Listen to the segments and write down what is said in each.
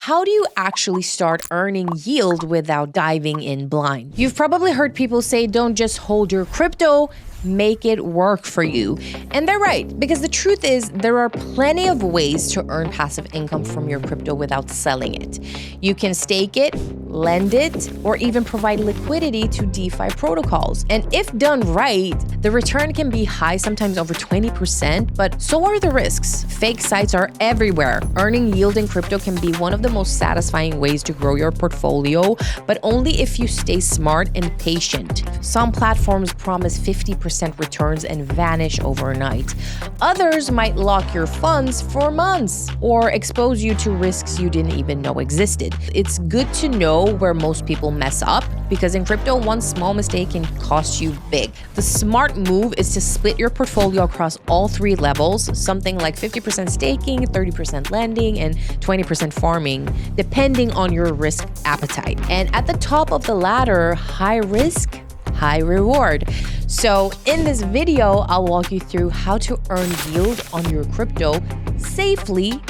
how do you actually start earning yield without diving in blind? You've probably heard people say, don't just hold your crypto, make it work for you. And they're right, because the truth is there are plenty of ways to earn passive income from your crypto without selling it. You can stake it, lend it, or even provide liquidity to DeFi protocols. And if done right, the return can be high, sometimes over 20%, but so are the risks. Fake sites are everywhere. Earning yield in crypto can be one of the most satisfying ways to grow your portfolio, but only if you stay smart and patient. Some platforms promise 50% returns and vanish overnight. Others might lock your funds for months or expose you to risks you didn't even know existed. It's good to know where most people mess up, because in crypto, one small mistake can cost you big. The smart move is to split your portfolio across all three levels, something like 50% staking, 30% lending, and 20% farming, depending on your risk appetite. And at the top of the ladder, high risk, high reward. So in this video, I'll walk you through how to earn yield on your crypto safely,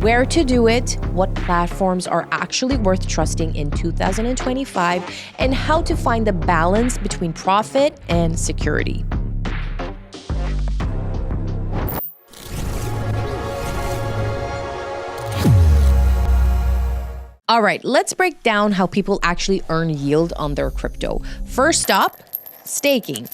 where to do it, what platforms are actually worth trusting in 2025, and how to find the balance between profit and security. All right, let's break down how people actually earn yield on their crypto. First up, staking.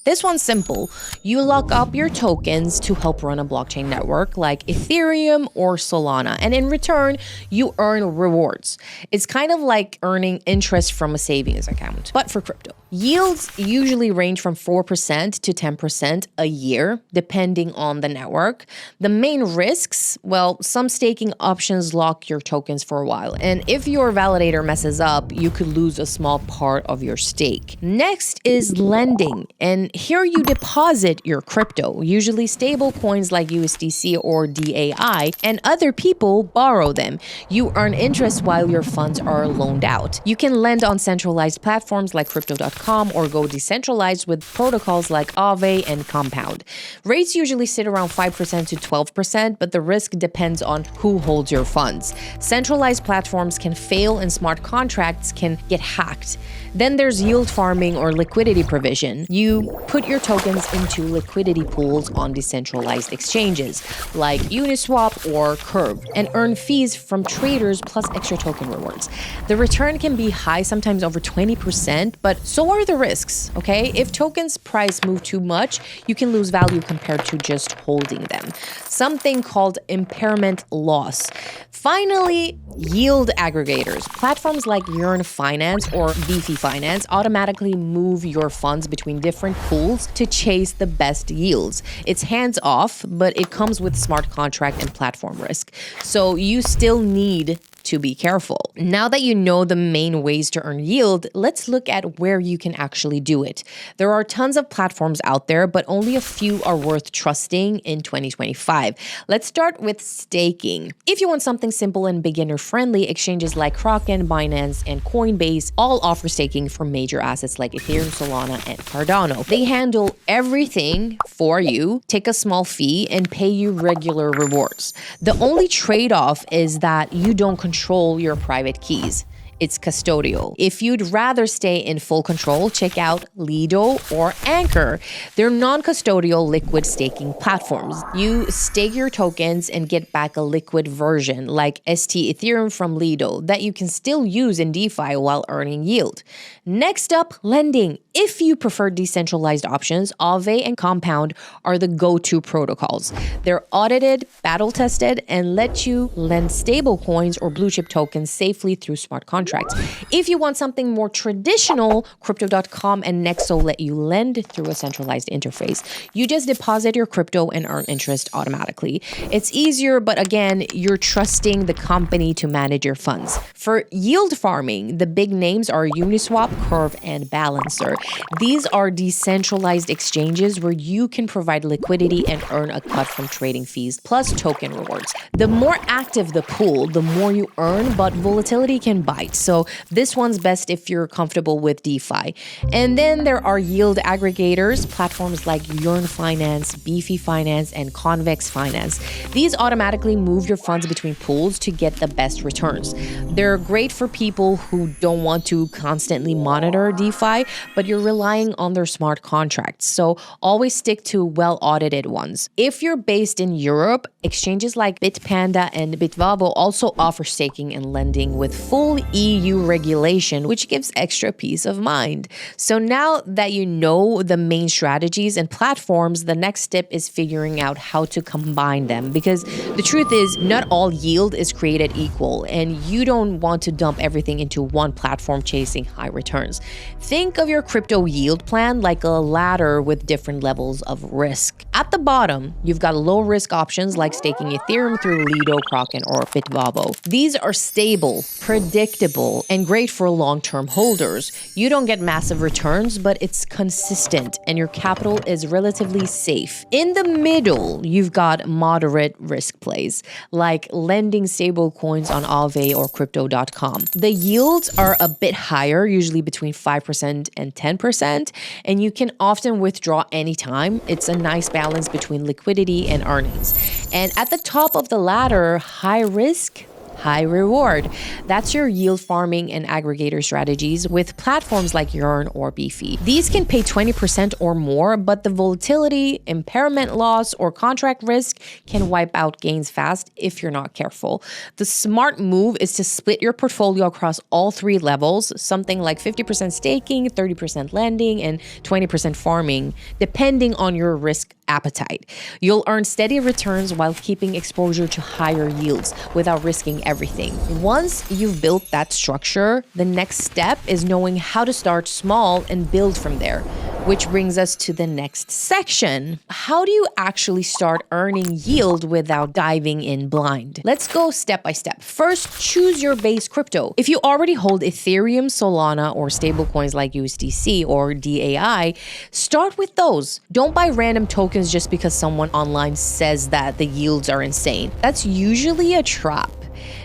This one's simple. You lock up your tokens to help run a blockchain network like Ethereum or Solana, and in return, you earn rewards. It's kind of like earning interest from a savings account, but for crypto. Yields usually range from 4% to 10% a year, depending on the network. The main risks, well, some staking options lock your tokens for a while, and if your validator messes up, you could lose a small part of your stake. Next is lending, and here you deposit your crypto, usually stable coins like USDC or DAI, and other people borrow them. You earn interest while your funds are loaned out. You can lend on centralized platforms like crypto.com or go decentralized with protocols like Aave and Compound. Rates usually sit around 5% to 12%, but the risk depends on who holds your funds. Centralized platforms can fail and smart contracts can get hacked. Then there's yield farming or liquidity provision. You put your tokens into liquidity pools on decentralized exchanges like Uniswap or Curve and earn fees from traders plus extra token rewards. The return can be high, sometimes over 20%, but so are the risks, okay? If tokens price move too much, you can lose value compared to just holding them. Something called impairment loss. Finally, yield aggregators. Platforms like Yearn Finance or Beefy Finance automatically move your funds between different pools to chase the best yields. It's hands-off, but it comes with smart contract and platform risk. So you still need to be careful. Now that you know the main ways to earn yield, let's look at where you can actually do it. There are tons of platforms out there, but only a few are worth trusting in 2025. Let's start with staking. If you want something simple and beginner-friendly, exchanges like Kraken, Binance, and Coinbase all offer staking for major assets like Ethereum, Solana, and Cardano. They handle everything for you, take a small fee, and pay you regular rewards. The only trade-off is that you don't control your private keys. It's custodial. If you'd rather stay in full control, check out Lido or Anchor. They're non-custodial liquid staking platforms. You stake your tokens and get back a liquid version like ST Ethereum from Lido that you can still use in DeFi while earning yield. Next up, lending. If you prefer decentralized options, Aave and Compound are the go-to protocols. They're audited, battle-tested, and let you lend stable coins or blue chip tokens safely through smart contracts. If you want something more traditional, crypto.com and Nexo let you lend through a centralized interface. You just deposit your crypto and earn interest automatically. It's easier, but again, you're trusting the company to manage your funds. For yield farming, the big names are Uniswap, Curve, and Balancer. These are decentralized exchanges where you can provide liquidity and earn a cut from trading fees plus token rewards. The more active the pool, the more you earn, but volatility can bite. So this one's best if you're comfortable with DeFi. And then there are yield aggregators, platforms like Yearn Finance, Beefy Finance, and Convex Finance. These automatically move your funds between pools to get the best returns. They're great for people who don't want to constantly monitor DeFi, but you're relying on their smart contracts. So always stick to well-audited ones. If you're based in Europe, exchanges like Bitpanda and Bitvavo also offer staking and lending with full EU regulation, which gives extra peace of mind. So now that you know the main strategies and platforms, the next step is figuring out how to combine them, because the truth is not all yield is created equal, and you don't want to dump everything into one platform chasing high returns. Think of your crypto yield plan like a ladder with different levels of risk. At the bottom, you've got low risk options like staking Ethereum through Lido, Kraken, or Bitvavo. These are stable, predictable, and great for long-term holders. You don't get massive returns, but it's consistent and your capital is relatively safe. In the middle, you've got moderate risk plays like lending stable coins on Aave or crypto.com. The yields are a bit higher, usually between 5% and 10%, and you can often withdraw anytime. It's a nice balance between liquidity and earnings. And at the top of the ladder, high risk, high reward. That's your yield farming and aggregator strategies with platforms like Yearn or Beefy. These can pay 20% or more, but the volatility, impairment loss, or contract risk can wipe out gains fast if you're not careful. The smart move is to split your portfolio across all three levels, something like 50% staking, 30% lending, and 20% farming, depending on your risk appetite. You'll earn steady returns while keeping exposure to higher yields without risking everything. Once you've built that structure, the next step is knowing how to start small and build from there. Which brings us to the next section. How do you actually start earning yield without diving in blind? Let's go step by step. First, choose your base crypto. If you already hold Ethereum, Solana, or stablecoins like USDC or DAI, start with those. Don't buy random tokens just because someone online says that the yields are insane. That's usually a trap.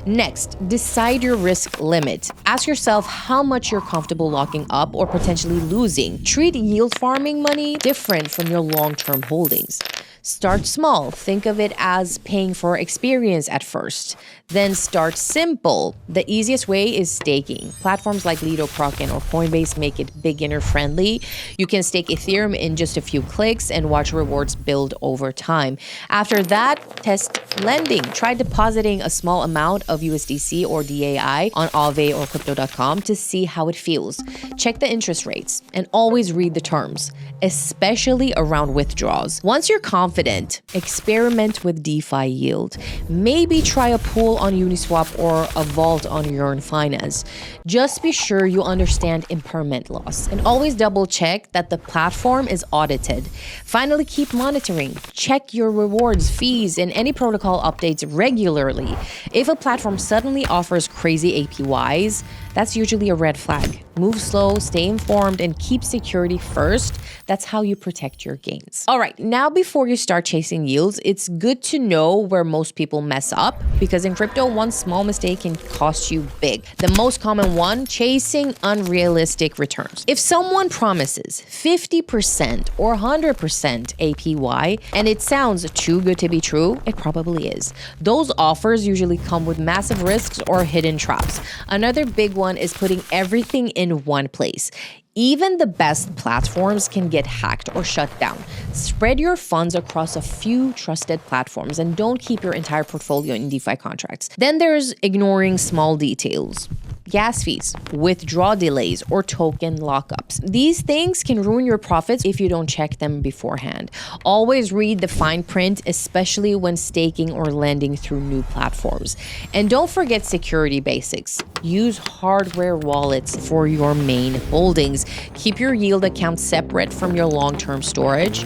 Next, decide your risk limit. Ask yourself how much you're comfortable locking up or potentially losing. Treat yield farming money different from your long-term holdings. Start small. Think of it as paying for experience at first. Then start simple. The easiest way is staking. Platforms like Lido, Kraken, or Coinbase make it beginner friendly. You can stake Ethereum in just a few clicks and watch rewards build over time. After that, test lending. Try depositing a small amount of USDC or DAI on Aave or crypto.com to see how it feels. Check the interest rates and always read the terms, especially around withdrawals. Once you're confident, experiment with DeFi yield. Maybe try a pool on Uniswap or a vault on Yearn Finance. Just be sure you understand impairment loss and always double check that the platform is audited. Finally, keep monitoring. Check your rewards, fees, and any protocol updates regularly. If a platform suddenly offers crazy APYs, that's usually a red flag. Move slow, stay informed, and keep security first. That's how you protect your gains. All right, now before you start chasing yields, it's good to know where most people mess up, because in crypto, one small mistake can cost you big. The most common one, chasing unrealistic returns. If someone promises 50% or 100% APY, and it sounds too good to be true, it probably is. Those offers usually come with massive risks or hidden traps. Another big one is putting everything in one place. Even the best platforms can get hacked or shut down. Spread your funds across a few trusted platforms and don't keep your entire portfolio in DeFi contracts. Then there's ignoring small details. Gas fees, withdrawal delays, or token lockups. These things can ruin your profits if you don't check them beforehand. Always read the fine print, especially when staking or lending through new platforms. And don't forget security basics. Use hardware wallets for your main holdings. Keep your yield account separate from your long-term storage.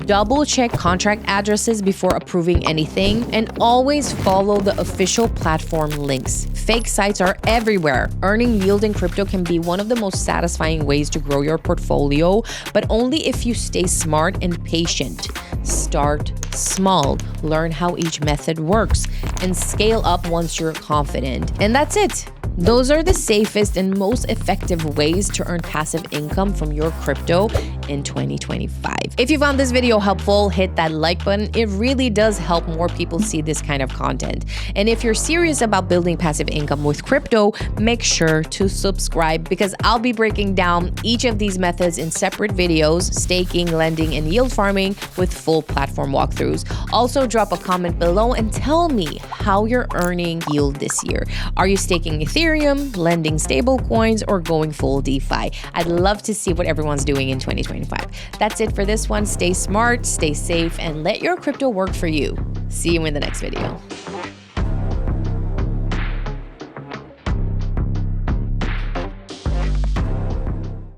Double check contract addresses before approving anything, and always follow the official platform links. Fake sites are everywhere. Earning yield in crypto can be one of the most satisfying ways to grow your portfolio, but only if you stay smart and patient. Start small, learn how each method works, and scale up once you're confident. And that's it. Those are the safest and most effective ways to earn passive income from your crypto in 2025. If you found this video helpful, hit that like button. It really does help more people see this kind of content. And if you're serious about building passive income with crypto, make sure to subscribe, because I'll be breaking down each of these methods in separate videos: staking, lending, and yield farming, with full platform walkthroughs. Also, drop a comment below and tell me how you're earning yield this year. Are you staking Ethereum, lending stablecoins, or going full DeFi? I'd love to see what everyone's doing in 2025. That's it for this one. Stay smart, stay safe, and let your crypto work for you. See you in the next video.